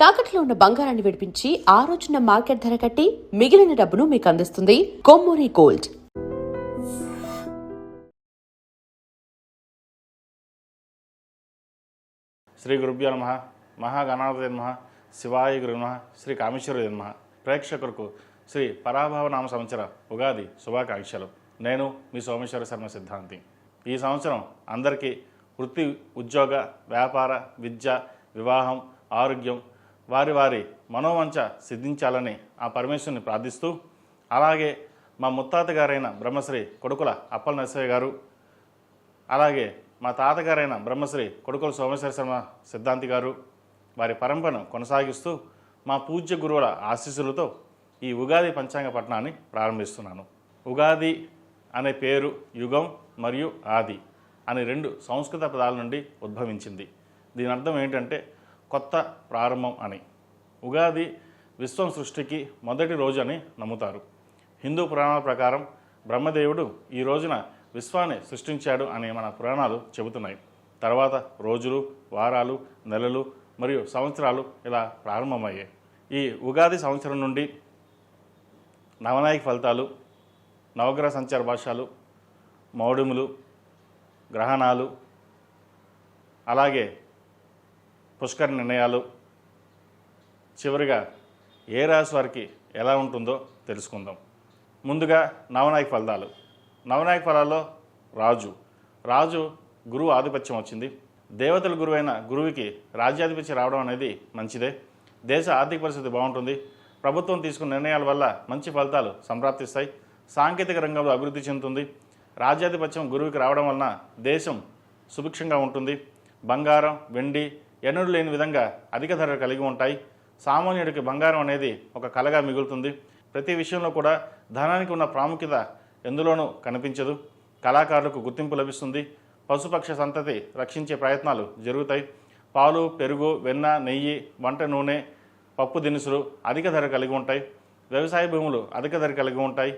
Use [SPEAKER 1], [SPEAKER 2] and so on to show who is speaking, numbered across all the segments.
[SPEAKER 1] తాకట్లో ఉన్న బంగారాన్ని విడిపించి ఆ రోజున మార్కెట్ ధర కట్టి మిగిలిన డబ్బును మీకు అందిస్తుంది కొమ్మూరి గోల్డ్.
[SPEAKER 2] శ్రీ గురుభ్యో నమః. మహాగణాధిపతయే నమః. శివాయ గురు నమః. శ్రీ కామేశ్వరాయ నమః. ప్రేక్షకులకు శ్రీ పరాభవ నామ సంవత్సర ఉగాది శుభాకాంక్షలు. నేను మీ సోమేశ్వర శర్మ సిద్ధాంతి. ఈ సంవత్సరం అందరికీ వృత్తి, ఉద్యోగ, వ్యాపార, విద్య, వివాహం, ఆరోగ్యం, వారి వారి మనోవంచ సిద్ధించాలని ఆ పరమేశ్వరుని ప్రార్థిస్తూ, అలాగే మా ముత్తాత గారైన బ్రహ్మశ్రీ కొడుకుల అప్పల నరసయ్య గారు, అలాగే మా తాతగారైన బ్రహ్మశ్రీ కొడుకుల సోమేశ్వర శర్మ సిద్ధాంతి గారు వారి పరంపరను కొనసాగిస్తూ మా పూజ్య గురువుల ఆశీస్సులతో ఈ ఉగాది పంచాంగ పఠనాన్ని ప్రారంభిస్తున్నాను. ఉగాది అనే పేరు యుగం మరియు ఆది అనే రెండు సంస్కృత పదాల నుండి ఉద్భవించింది. దీని అర్థం ఏంటంటే కొత్త ప్రారంభం అని. ఉగాది విశ్వం సృష్టికి మొదటి రోజు అని నమ్ముతారు. హిందూ పురాణాల ప్రకారం బ్రహ్మదేవుడు ఈ రోజున విశ్వాన్ని సృష్టించాడు అని మన పురాణాలు చెబుతున్నాయి. తర్వాత రోజులు, వారాలు, నెలలు మరియు సంవత్సరాలు ఇలా ప్రారంభమయ్యాయి. ఈ ఉగాది సంవత్సరం నుండి నవనాయక ఫలితాలు, నవగ్రహ సంచార భాష్యాలు, మౌఢ్యములు, గ్రహణాలు, అలాగే పుష్కర నిర్ణయాలు, చివరిగా ఏ రాశి వారికి ఎలా ఉంటుందో తెలుసుకుందాం. ముందుగా నవనాయక ఫలితాలు. నవనాయక ఫలాల్లో రాజు గురువు ఆధిపత్యం వచ్చింది. దేవతల గురువైన గురువుకి రాజ్యాధిపత్యం రావడం అనేది మంచిదే. దేశ ఆర్థిక పరిస్థితి బాగుంటుంది. ప్రభుత్వం తీసుకున్న నిర్ణయాల వల్ల మంచి ఫలితాలు సంప్రాప్తిస్తాయి. సాంకేతిక రంగంలో అభివృద్ధి చెందుతుంది. రాజ్యాధిపత్యం గురువుకి రావడం వలన దేశం సుభిక్షంగా ఉంటుంది. బంగారం, వెండి ఎన్నడూ లేని విధంగా అధిక ధరలు కలిగి ఉంటాయి. సామాన్యుడికి బంగారం అనేది ఒక కళగా మిగులుతుంది. ప్రతి విషయంలో కూడా ధనానికి ఉన్న ప్రాముఖ్యత ఎందులోనూ కనిపించదు. కళాకారులకు గుర్తింపు లభిస్తుంది. పశుపక్ష సంతతి రక్షించే ప్రయత్నాలు జరుగుతాయి. పాలు, పెరుగు, వెన్న, నెయ్యి, వంట నూనె, పప్పు దినుసులు అధిక ధర కలిగి ఉంటాయి. వ్యవసాయ భూములు అధిక ధర కలిగి ఉంటాయి.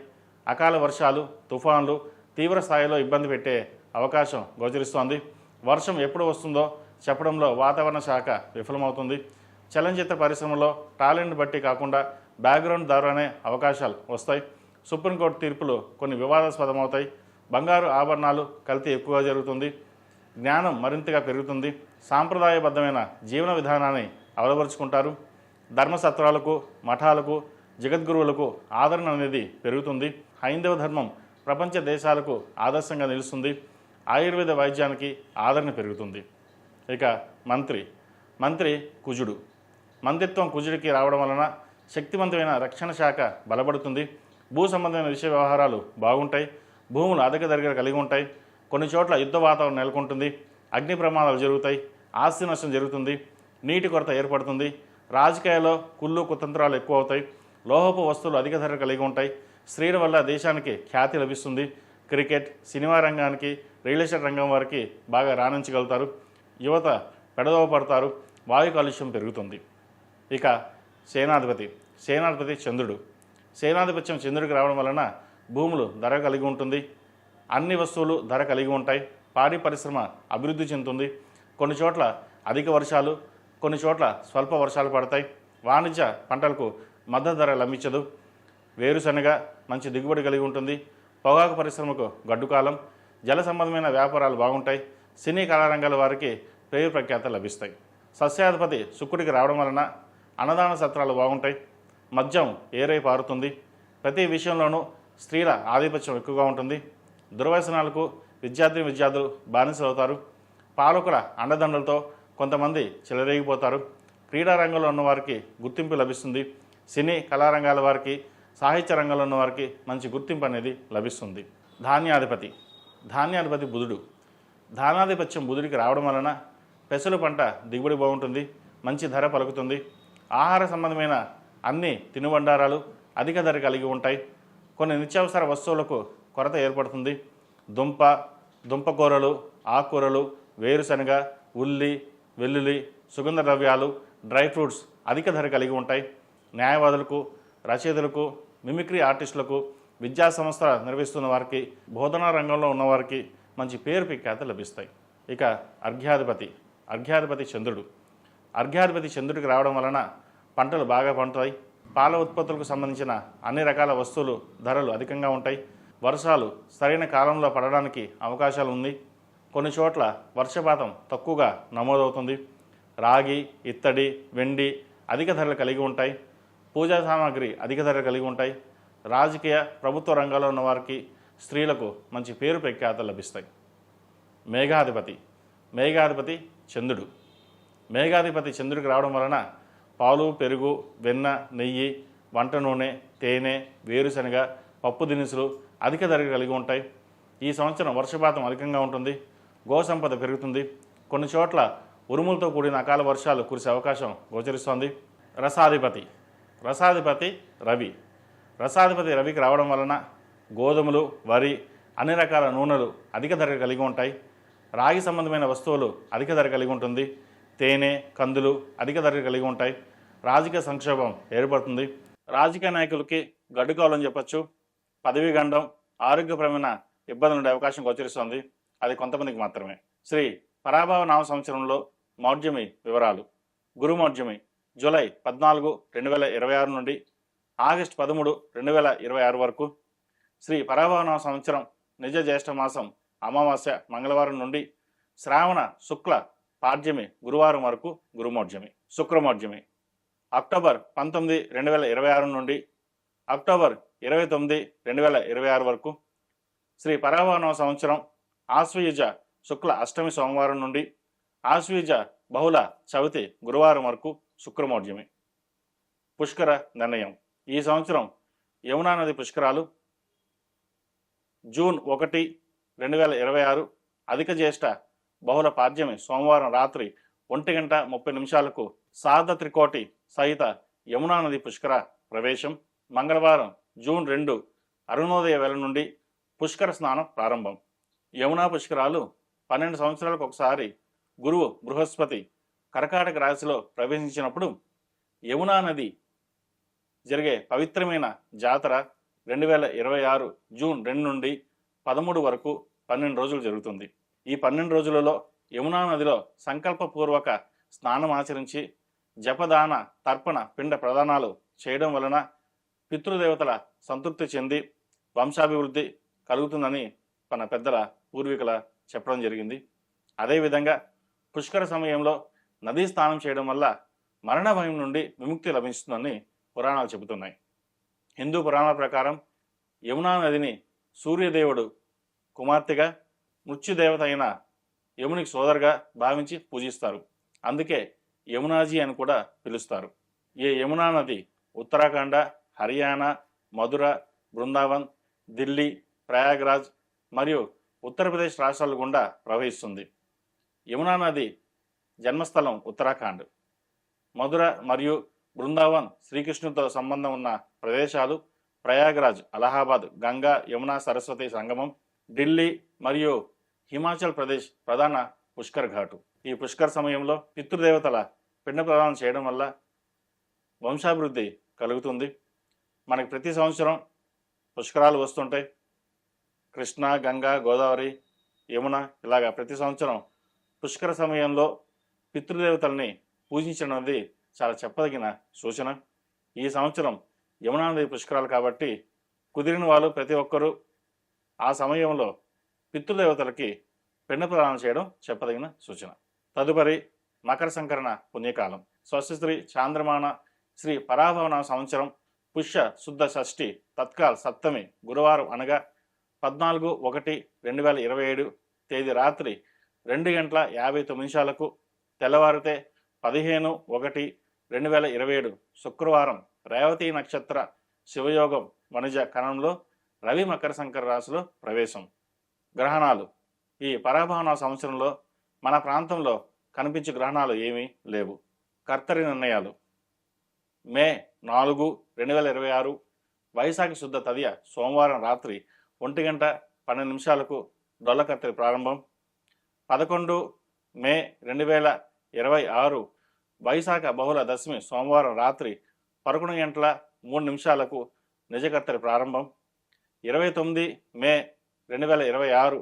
[SPEAKER 2] అకాల వర్షాలు, తుఫాన్లు తీవ్ర స్థాయిలో ఇబ్బంది పెట్టే అవకాశం గోచరిస్తోంది. వర్షం ఎప్పుడు వస్తుందో చెప్పడంలో వాతావరణ శాఖ విఫలమవుతుంది. చలనచిత్ర పరిశ్రమలో టాలెంట్ బట్టి కాకుండా బ్యాక్గ్రౌండ్ ద్వారానే అవకాశాలు వస్తాయి. సుప్రీంకోర్టు తీర్పులు కొన్ని వివాదాస్పదమవుతాయి. బంగారు ఆభరణాలు కల్తీ ఎక్కువగా జరుగుతుంది. జ్ఞానం మరింతగా పెరుగుతుంది. సాంప్రదాయబద్ధమైన జీవన విధానాన్ని అలవరుచుకుంటారు. ధర్మసత్రాలకు, మఠాలకు, జగద్గురువులకు ఆదరణ అనేది పెరుగుతుంది. హైందవ ధర్మం ప్రపంచ దేశాలకు ఆదర్శంగా నిలుస్తుంది. ఆయుర్వేద వైద్యానికి ఆదరణ పెరుగుతుంది. ఇక మంత్రి కుజుడు. మంత్రిత్వం కుజుడికి రావడం వలన శక్తివంతమైన రక్షణ శాఖ బలపడుతుంది. భూ సంబంధమైన విషయ వ్యవహారాలు బాగుంటాయి. భూములు అధిక ధర కలిగి ఉంటాయి. కొన్ని చోట్ల యుద్ధ వాతావరణం నెలకొంటుంది. అగ్ని ప్రమాదాలు జరుగుతాయి. ఆస్తి నష్టం జరుగుతుంది. నీటి కొరత ఏర్పడుతుంది. రాజకీయాల్లో కుళ్ళు కుతంత్రాలు ఎక్కువ అవుతాయి. లోహపు వస్తువులు అధిక ధర కలిగి ఉంటాయి. స్త్రీల వల్ల దేశానికి ఖ్యాతి లభిస్తుంది. క్రికెట్, సినిమా రంగానికి, రియల్ ఎస్టేట్ రంగం వారికి బాగా రాణించగలుగుతారు. యువత పెడదోవ పడతారు. వాయు కాలుష్యం పెరుగుతుంది. ఇక సేనాధిపతి చంద్రుడు. సేనాధిపత్యం చంద్రుడికి రావడం వలన భూములు ధర కలిగి ఉంటుంది. అన్ని వస్తువులు ధర కలిగి ఉంటాయి. పాడి పరిశ్రమ అభివృద్ధి చెందుతుంది. కొన్ని చోట్ల అధిక వర్షాలు, కొన్ని చోట్ల స్వల్ప వర్షాలు పడతాయి. వాణిజ్య పంటలకు మద్దతు ధర లభించదు. వేరుశనగ మంచి దిగుబడి కలిగి ఉంటుంది. పొగాకు పరిశ్రమకు గడ్డుకాలం. జల సంబంధమైన వ్యాపారాలు బాగుంటాయి. సినీ కళారంగాల వారికి పేరు ప్రఖ్యాత లభిస్తాయి. సస్యాధిపతి శుక్రుడికి రావడం వలన అన్నదాన సత్రాలు బాగుంటాయి. మద్యం ఏరై పారుతుంది. ప్రతి విషయంలోనూ స్త్రీల ఆధిపత్యం ఎక్కువగా ఉంటుంది. దుర్వ్యసనాలకు విద్యార్థులు బానిసలు అవుతారు. పాలకుల అండదండలతో కొంతమంది చెలరేగిపోతారు. క్రీడా రంగంలో ఉన్నవారికి గుర్తింపు లభిస్తుంది. సినీ కళారంగాల వారికి, సాహిత్య రంగంలో ఉన్నవారికి మంచి గుర్తింపు అనేది లభిస్తుంది. ధాన్యాధిపతి బుధుడు. ధానాధిపత్యం బుధుడికి రావడం వలన పెసలు పంట దిగుబడి బాగుంటుంది. మంచి ధర పలుకుతుంది. ఆహార సంబంధమైన అన్ని తినుబండారాలు అధిక ధర కలిగి ఉంటాయి. కొన్ని నిత్యావసర వస్తువులకు కొరత ఏర్పడుతుంది. దుంపకూరలు, ఆకుకూరలు, వేరుశనగ, ఉల్లి, వెల్లుల్లి, సుగంధ ద్రవ్యాలు, డ్రై ఫ్రూట్స్ అధిక ధర కలిగి ఉంటాయి. న్యాయవాదులకు, రచయితలకు, మిమిక్రీ ఆర్టిస్టులకు, విద్యా సంస్థ నిర్వహిస్తున్న వారికి, బోధనా రంగంలో ఉన్నవారికి మంచి పేరు ప్రఖ్యాత లభిస్తాయి. ఇక అర్ఘ్యాధిపతి చంద్రుడు. అర్ఘ్యాధిపతి చంద్రుడికి రావడం వలన పంటలు బాగా పండుతాయి. పాల ఉత్పత్తులకు సంబంధించిన అన్ని రకాల వస్తువులు ధరలు అధికంగా ఉంటాయి. వర్షాలు సరైన కాలంలో పడడానికి అవకాశాలు ఉంది. కొన్ని చోట్ల వర్షపాతం తక్కువగా నమోదవుతుంది. రాగి, ఇత్తడి, వెండి అధిక ధరలు కలిగి ఉంటాయి. పూజా సామాగ్రి అధిక ధరలు కలిగి ఉంటాయి. రాజకీయ ప్రభుత్వ రంగాల్లో ఉన్న వారికి, స్త్రీలకు మంచి పేరు ప్రఖ్యాతలు లభిస్తాయి. మేఘాధిపతి చంద్రుడు. మేఘాధిపతి చంద్రుడికి రావడం వలన పాలు, పెరుగు, వెన్న, నెయ్యి, వంట నూనె, తేనె, వేరుశనగ, పప్పు దినుసులు అధిక ధర కలిగి ఉంటాయి. ఈ సంవత్సరం వర్షపాతం అధికంగా ఉంటుంది. గోసంపద పెరుగుతుంది. కొన్ని చోట్ల ఉరుములతో కూడిన అకాల వర్షాలు కురిసే అవకాశం గోచరిస్తోంది. రసాధిపతి రవికి రావడం వలన గోధుమలు, వరి, అన్ని రకాల నూనెలు అధిక ధర కలిగి ఉంటాయి. రాగి సంబంధమైన వస్తువులు అధిక ధర కలిగి ఉంటుంది. తేనె, కందులు అధిక ధర కలిగి ఉంటాయి. రాజకీయ సంక్షోభం ఏర్పడుతుంది. రాజకీయ నాయకులకి గడ్డుకోవాలని చెప్పచ్చు. పదవీ గండం, ఆరోగ్యపరమైన ఇబ్బందులు ఉండే అవకాశం గోచరిస్తోంది. అది కొంతమందికి మాత్రమే. శ్రీ పరాభవ నామ సంవత్సరంలో మౌఢ్యమి వివరాలు. గురు మౌఢ్యమి జూలై 14, 2026 నుండి ఆగస్టు 13, 2026 వరకు. శ్రీ పరాభవ నామ సంవత్సరం నిజ జ్యేష్ఠ మాసం అమావాస్య మంగళవారం నుండి శ్రావణ శుక్ల పాడ్యమి గురువారం వరకు గురుమౌఢ్యమి. శుక్రమౌఢ్యమి అక్టోబర్ 19, 2026 నుండి అక్టోబర్ 29, 2026 వరకు. శ్రీ పరాభవ సంవత్సరం ఆశ్వయుజ శుక్ల అష్టమి సోమవారం నుండి ఆశ్వయుజ బహుళ చవితి గురువారం వరకు శుక్రమౌఢ్యమి. పుష్కర నిర్ణయం. ఈ సంవత్సరం యమునా నది పుష్కరాలు జూన్ 1, 2026 అధిక జ్యేష్ఠ బహుళ పాడ్యమి సోమవారం రాత్రి 1:30 సార్ధ త్రికోటి సహిత యమునా నది పుష్కర ప్రవేశం. మంగళవారం జూన్ 2 అరుణోదయ వేళ నుండి పుష్కర స్నానం ప్రారంభం. యమునా పుష్కరాలు 12 సంవత్సరాలకు ఒకసారి గురువు బృహస్పతి కర్కాటక రాశిలో ప్రవేశించినప్పుడు యమునా నది జరిగే పవిత్రమైన జాతర 2026 జూన్ 2 నుండి 13 వరకు 12 రోజులు జరుగుతుంది. ఈ 12 రోజులలో యమునా నదిలో సంకల్పపూర్వక స్నానం ఆచరించి జపదాన తర్పణ పిండ ప్రదానాలు చేయడం వలన పితృదేవతల సంతృప్తి చెంది వంశాభివృద్ధి కలుగుతుందని మన పెద్దల పూర్వీకుల చెప్పడం జరిగింది. అదేవిధంగా పుష్కర సమయంలో నదీ స్నానం చేయడం వల్ల మరణ భయం నుండి విముక్తి లభిస్తుందని పురాణాలు చెబుతున్నాయి. హిందూ పురాణాల ప్రకారం యమునా నదిని సూర్యదేవుడు కుమార్తెగా, మృత్యుదేవత అయిన యమునికి సోదరుగా భావించి పూజిస్తారు. అందుకే యమునాజీ అని కూడా పిలుస్తారు. ఈ యమునా నది ఉత్తరాఖండ, హర్యానా, మధుర, బృందావన్, ఢిల్లీ, ప్రయాగ్రాజ్ మరియు ఉత్తరప్రదేశ్ రాష్ట్రాల గుండా ప్రవహిస్తుంది. యమునా నది జన్మస్థలం ఉత్తరాఖండ్. మధుర మరియు బృందావన్ శ్రీకృష్ణుడితో సంబంధం ఉన్న ప్రదేశాలు ప్రయాగ్రాజ్, అలహాబాద్, గంగా యమునా సరస్వతి సంగమం, ఢిల్లీ మరియు హిమాచల్ ప్రదేశ్ ప్రధాన పుష్కర్ ఘాటు. ఈ పుష్కర్ సమయంలో పితృదేవతల పిండ ప్రదానం చేయడం వల్ల వంశాభివృద్ధి కలుగుతుంది. మనకి ప్రతి సంవత్సరం పుష్కరాలు వస్తుంటాయి. కృష్ణ, గంగా, గోదావరి, యమున ఇలాగా ప్రతి సంవత్సరం పుష్కర సమయంలో పితృదేవతల్ని పూజించడం అనేది చాలా చెప్పదగిన సూచన. ఈ సంవత్సరం యమునా నది పుష్కరాలు కాబట్టి కుదిరిన వాళ్ళు ప్రతి ఒక్కరూ ఆ సమయంలో పితృదేవతలకి పిండ ప్రదానం చేయడం చెప్పదగిన సూచన. తదుపరి మకర సంకరణ పుణ్యకాలం. స్వస్తి చాంద్రమాన శ్రీ పరాభవన సంవత్సరం పుష్య శుద్ధ షష్ఠి తత్కాల్ సప్తమి గురువారం అనగా 14/1/2027 తేదీ రాత్రి 2:59 తెల్లవారితే 15/1/2027 శుక్రవారం రేవతి నక్షత్ర శివయోగం వణిజ కణంలో రవి మకర సంకర రాశిలో ప్రవేశం. గ్రహణాలు. ఈ పరాభవన సంవత్సరంలో మన ప్రాంతంలో కనిపించే గ్రహణాలు ఏమీ లేవు. కర్తరి నిర్ణయాలు. మే 4, 2026 వైశాఖ శుద్ధ తదియ సోమవారం రాత్రి 1:12 డొల్లకర్తరి ప్రారంభం. 11 మే 2026 వైశాఖ బహుళ దశమి సోమవారం రాత్రి 11:03 నిజకర్తరి ప్రారంభం. 29 మే 2026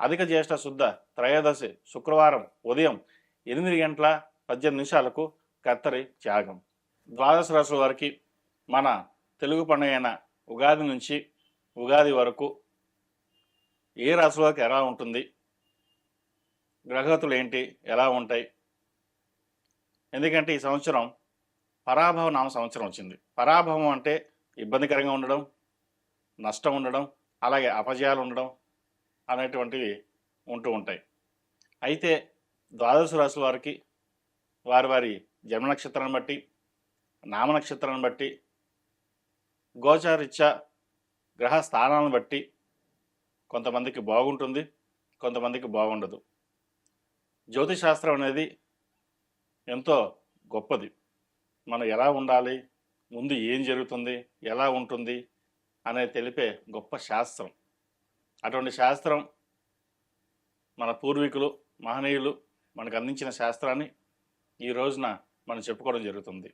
[SPEAKER 2] అధిక జ్యేష్ఠ శుద్ధ త్రయోదశి శుక్రవారం ఉదయం 8 18 నిమిషాలకు కత్తరి త్యాగం. ద్వాదశ రాశుల వారికి మన తెలుగు పండుగ అయిన ఉగాది నుంచి ఉగాది వరకు ఏ రాశులకి ఎలా ఉంటుంది, గ్రహగతులు ఏంటి, ఎలా ఉంటాయి? ఎందుకంటే ఈ సంవత్సరం పరాభవ నామ సంవత్సరం వచ్చింది. పరాభవం అంటే ఇబ్బందికరంగా ఉండడం, నష్టం ఉండడం, అలాగే అపజయాలు ఉండడం అనేటువంటివి ఉంటూ ఉంటాయి. అయితే ద్వాదశ రాశుల వారికి వారి వారి జన్మ నక్షత్రాన్ని బట్టి, నామ నక్షత్రాన్ని బట్టి, గోచారీత్యా గ్రహ స్థానాలను బట్టి కొంతమందికి బాగుంటుంది, కొంతమందికి బాగుండదు. జ్యోతిష్ శాస్త్రం అనేది ఎంతో గొప్పది. మనం ఎలా ఉండాలి, ముందు ఏం జరుగుతుంది, ఎలా ఉంటుంది అనేది తెలిపే గొప్ప శాస్త్రం. అటువంటి శాస్త్రం మన పూర్వీకులు, మహనీయులు మనకు అందించిన శాస్త్రాన్ని ఈ రోజున మనం చెప్పుకోవడం జరుగుతుంది.